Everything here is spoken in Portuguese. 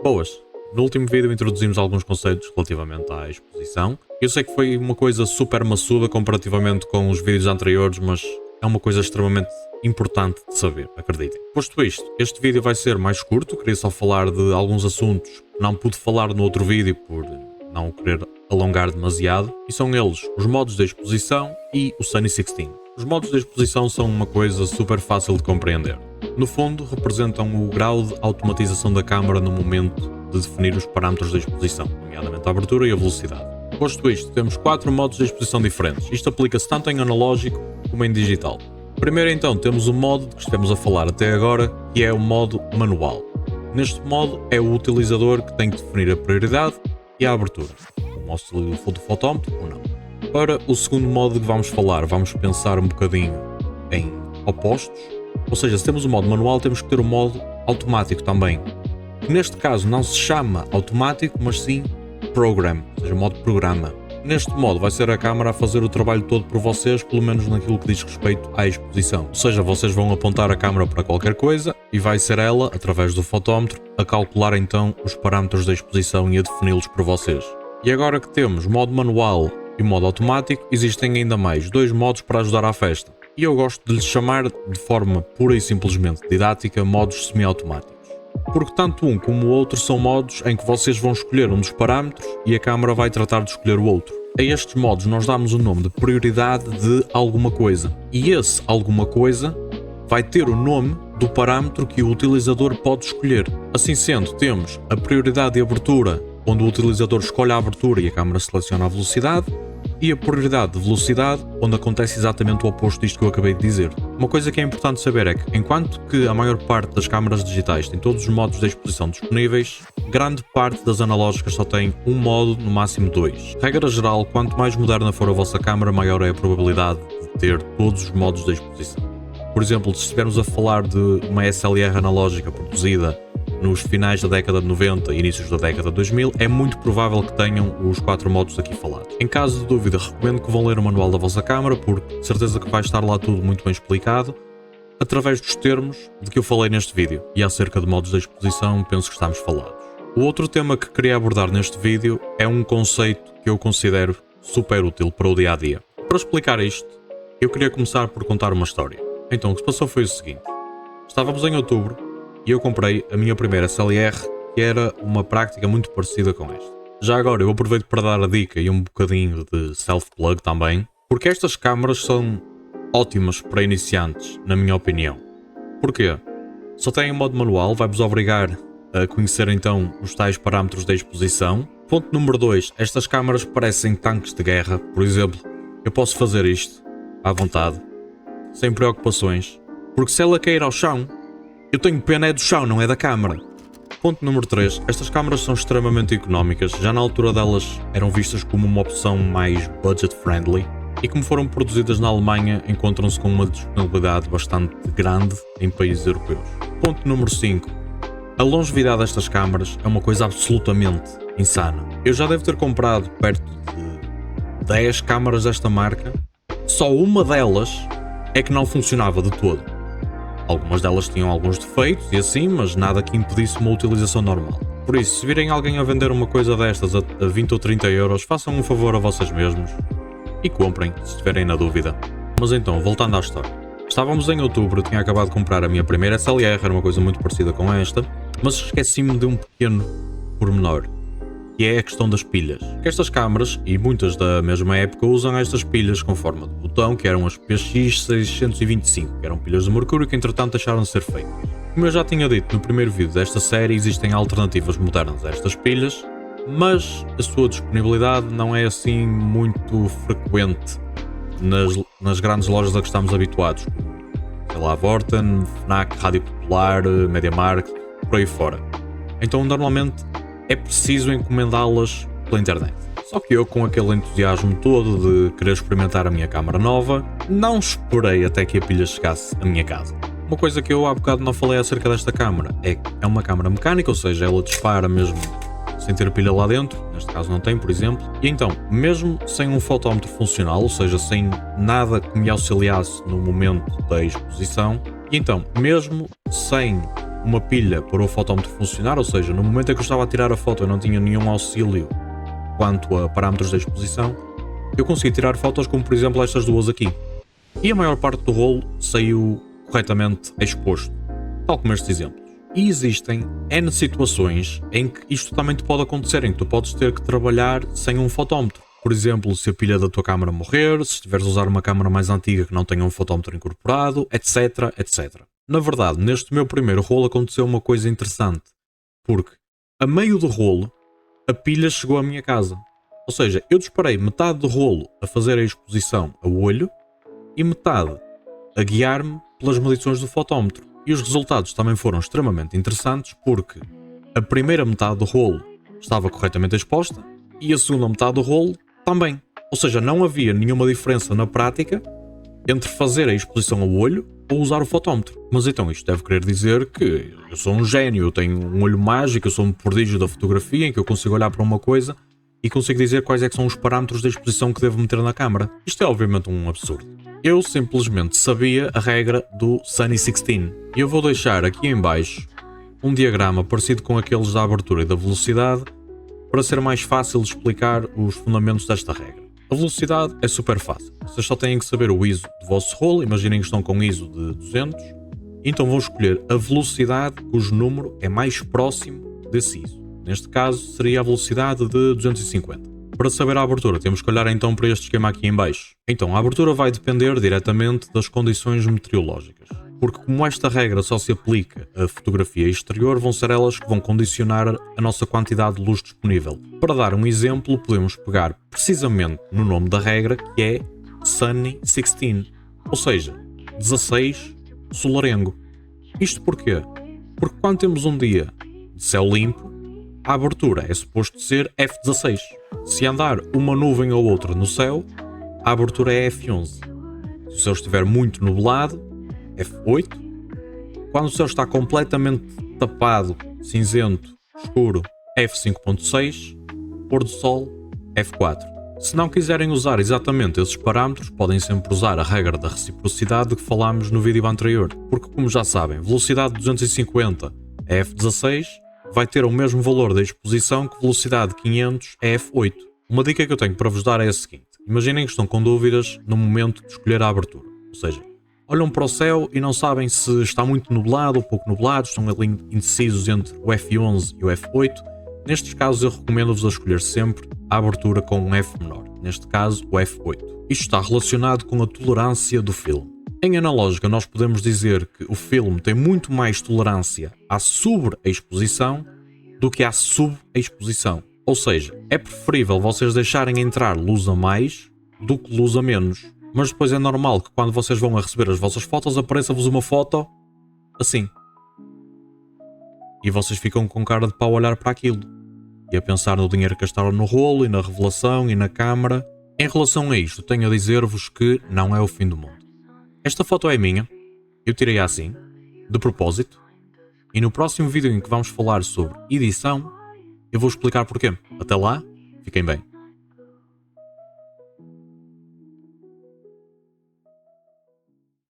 Boas! No último vídeo introduzimos alguns conceitos relativamente à exposição. Eu sei que foi uma coisa super maçuda comparativamente com os vídeos anteriores, mas é uma coisa extremamente importante de saber, acreditem. Posto isto, este vídeo vai ser mais curto, queria só falar de alguns assuntos que não pude falar no outro vídeo por não querer alongar demasiado, e são eles os modos de exposição e o Sunny 16. Os modos de exposição são uma coisa super fácil de compreender. No fundo, representam o grau de automatização da câmara no momento de definir os parâmetros da exposição, nomeadamente a abertura e a velocidade. Posto isto, temos 4 modos de exposição diferentes. Isto aplica-se tanto em analógico como em digital. Primeiro então temos o modo de que estamos a falar até agora, que é o modo manual. Neste modo é o utilizador que tem que definir a prioridade e a abertura, como auxílio do fotómetro ou não. Para o segundo modo que vamos falar, vamos pensar um bocadinho em opostos, ou seja, se temos o modo manual temos que ter o modo automático também, que neste caso não se chama automático, mas sim program, ou seja, modo programa. Neste modo vai ser a câmara a fazer o trabalho todo por vocês, pelo menos naquilo que diz respeito à exposição. Ou seja, vocês vão apontar a câmara para qualquer coisa e vai ser ela, através do fotómetro, a calcular então os parâmetros da exposição e a defini-los por vocês. E agora que temos modo manual e modo automático, existem ainda mais 2 modos para ajudar à festa. E eu gosto de lhes chamar, de forma pura e simplesmente didática, modos semi-automáticos. Porque tanto um como o outro são modos em que vocês vão escolher um dos parâmetros e a câmara vai tratar de escolher o outro. A estes modos nós damos o nome de prioridade de alguma coisa. E esse alguma coisa vai ter o nome do parâmetro que o utilizador pode escolher. Assim sendo, temos a prioridade de abertura, onde o utilizador escolhe a abertura e a câmara seleciona a velocidade, e a prioridade de velocidade, onde acontece exatamente o oposto disto que eu acabei de dizer. Uma coisa que é importante saber é que, enquanto que a maior parte das câmaras digitais tem todos os modos de exposição disponíveis, grande parte das analógicas só tem um modo, no máximo 2. Regra geral, quanto mais moderna for a vossa câmara, maior é a probabilidade de ter todos os modos de exposição. Por exemplo, se estivermos a falar de uma SLR analógica produzida nos finais da década de 90 e inícios da década de 2000, é muito provável que tenham os 4 modos aqui falados. Em caso de dúvida, recomendo que vão ler o manual da vossa câmara, porque de certeza que vai estar lá tudo muito bem explicado, através dos termos de que eu falei neste vídeo. E acerca de modos de exposição, penso que estamos falados. O outro tema que queria abordar neste vídeo é um conceito que eu considero super útil para o dia-a-dia. Para explicar isto, eu queria começar por contar uma história. Então, o que se passou foi o seguinte. Estávamos em outubro, e eu comprei a minha primeira SLR, que era uma prática muito parecida com esta. Já agora eu aproveito para dar a dica e um bocadinho de self-plug também, porque estas câmaras são ótimas para iniciantes, na minha opinião. Porquê? Só têm modo manual, vai-vos obrigar a conhecer então os tais parâmetros da exposição. Ponto número 2, estas câmaras parecem tanques de guerra, por exemplo, eu posso fazer isto à vontade, sem preocupações, porque se ela cair ao chão, eu tenho pena é do chão, não é da câmara. Ponto número 3. Estas câmaras são extremamente económicas, já na altura delas eram vistas como uma opção mais budget-friendly e como foram produzidas na Alemanha, encontram-se com uma disponibilidade bastante grande em países europeus. Ponto número 5. A longevidade destas câmaras é uma coisa absolutamente insana. Eu já devo ter comprado perto de 10 câmaras desta marca, só uma delas é que não funcionava de todo. Algumas delas tinham alguns defeitos e assim, mas nada que impedisse uma utilização normal. Por isso, se virem alguém a vender uma coisa destas a 20 ou 30 euros, façam um favor a vocês mesmos e comprem, se estiverem na dúvida. Mas então, voltando à história. Estávamos em outubro, eu tinha acabado de comprar a minha primeira SLR, era uma coisa muito parecida com esta, mas esqueci-me de um pequeno pormenor, que é a questão das pilhas. Que estas câmaras, e muitas da mesma época, usam estas pilhas com forma de botão, que eram as PX625, que eram pilhas de mercúrio que entretanto deixaram de ser feitas. Como eu já tinha dito no primeiro vídeo desta série, existem alternativas modernas a estas pilhas, mas a sua disponibilidade não é assim muito frequente nas grandes lojas a que estamos habituados, sei lá, Vorten, Fnac, Rádio Popular, MediaMarkt, por aí fora. Então normalmente é preciso encomendá-las pela internet. Só que eu, com aquele entusiasmo todo de querer experimentar a minha câmara nova, não esperei até que a pilha chegasse à minha casa. Uma coisa que eu há bocado não falei acerca desta câmara é que é uma câmara mecânica, ou seja, ela dispara mesmo sem ter a pilha lá dentro, neste caso não tem, por exemplo, e então, mesmo sem um fotómetro funcional, ou seja, sem nada que me auxiliasse no momento da exposição, e então, mesmo sem uma pilha para o fotómetro funcionar, ou seja, no momento em que eu estava a tirar a foto eu não tinha nenhum auxílio quanto a parâmetros da exposição, eu consegui tirar fotos como por exemplo estas duas aqui. E a maior parte do rolo saiu corretamente exposto, tal como estes exemplos. E existem N situações em que isto também te pode acontecer, em que tu podes ter que trabalhar sem um fotómetro. Por exemplo, se a pilha da tua câmara morrer, se estiveres a usar uma câmara mais antiga que não tenha um fotómetro incorporado, etc, etc. Na verdade, neste meu primeiro rolo aconteceu uma coisa interessante, porque a meio do rolo, a pilha chegou à minha casa. Ou seja, eu disparei metade do rolo a fazer a exposição a olho e metade a guiar-me pelas medições do fotómetro. E os resultados também foram extremamente interessantes porque a primeira metade do rolo estava corretamente exposta e a segunda metade do rolo também. Ou seja, não havia nenhuma diferença na prática entre fazer a exposição ao olho ou usar o fotómetro. Mas então isto deve querer dizer que eu sou um gênio, eu tenho um olho mágico, eu sou um prodígio da fotografia em que eu consigo olhar para uma coisa e consigo dizer quais é que são os parâmetros da exposição que devo meter na câmara. Isto é obviamente um absurdo. Eu simplesmente sabia a regra do Sunny 16. E eu vou deixar aqui em baixo um diagrama parecido com aqueles da abertura e da velocidade para ser mais fácil de explicar os fundamentos desta regra. A velocidade é super fácil. Vocês só têm que saber o ISO do vosso rolo. Imaginem que estão com ISO de 200. Então vão escolher a velocidade cujo número é mais próximo desse ISO. Neste caso seria a velocidade de 250. Para saber a abertura temos que olhar então para este esquema aqui em baixo. Então a abertura vai depender diretamente das condições meteorológicas. Porque como esta regra só se aplica à fotografia exterior, vão ser elas que vão condicionar a nossa quantidade de luz disponível. Para dar um exemplo, podemos pegar precisamente no nome da regra, que é Sunny 16, ou seja, 16 solarengo. Isto porquê? Porque quando temos um dia de céu limpo, a abertura é suposto ser F16. Se andar uma nuvem ou outra no céu, a abertura é F11. Se o céu estiver muito nublado, F8. Quando o céu está completamente tapado, cinzento, escuro, F5.6. Pôr do sol, F4. Se não quiserem usar exatamente esses parâmetros, podem sempre usar a regra da reciprocidade de que falámos no vídeo anterior. Porque, como já sabem, velocidade de 250 é F16, vai ter o mesmo valor da exposição que velocidade 500 é F8. Uma dica que eu tenho para vos dar é a seguinte. Imaginem que estão com dúvidas no momento de escolher a abertura. Ou seja, olham para o céu e não sabem se está muito nublado ou pouco nublado, estão ali indecisos entre o F11 e o F8. Nestes casos eu recomendo-vos a escolher sempre a abertura com um F menor. Neste caso, o F8. Isto está relacionado com a tolerância do filme. Em analógica, nós podemos dizer que o filme tem muito mais tolerância à sobreexposição do que à subexposição. Ou seja, é preferível vocês deixarem entrar luz a mais do que luz a menos. Mas depois é normal que quando vocês vão a receber as vossas fotos, apareça-vos uma foto assim. E vocês ficam com cara de pau a olhar para aquilo. E a pensar no dinheiro que gastaram no rolo e na revelação e na câmara. Em relação a isto, tenho a dizer-vos que não é o fim do mundo. Esta foto é minha, eu tirei-a assim, de propósito, e no próximo vídeo em que vamos falar sobre edição, eu vou explicar porquê. Até lá, fiquem bem.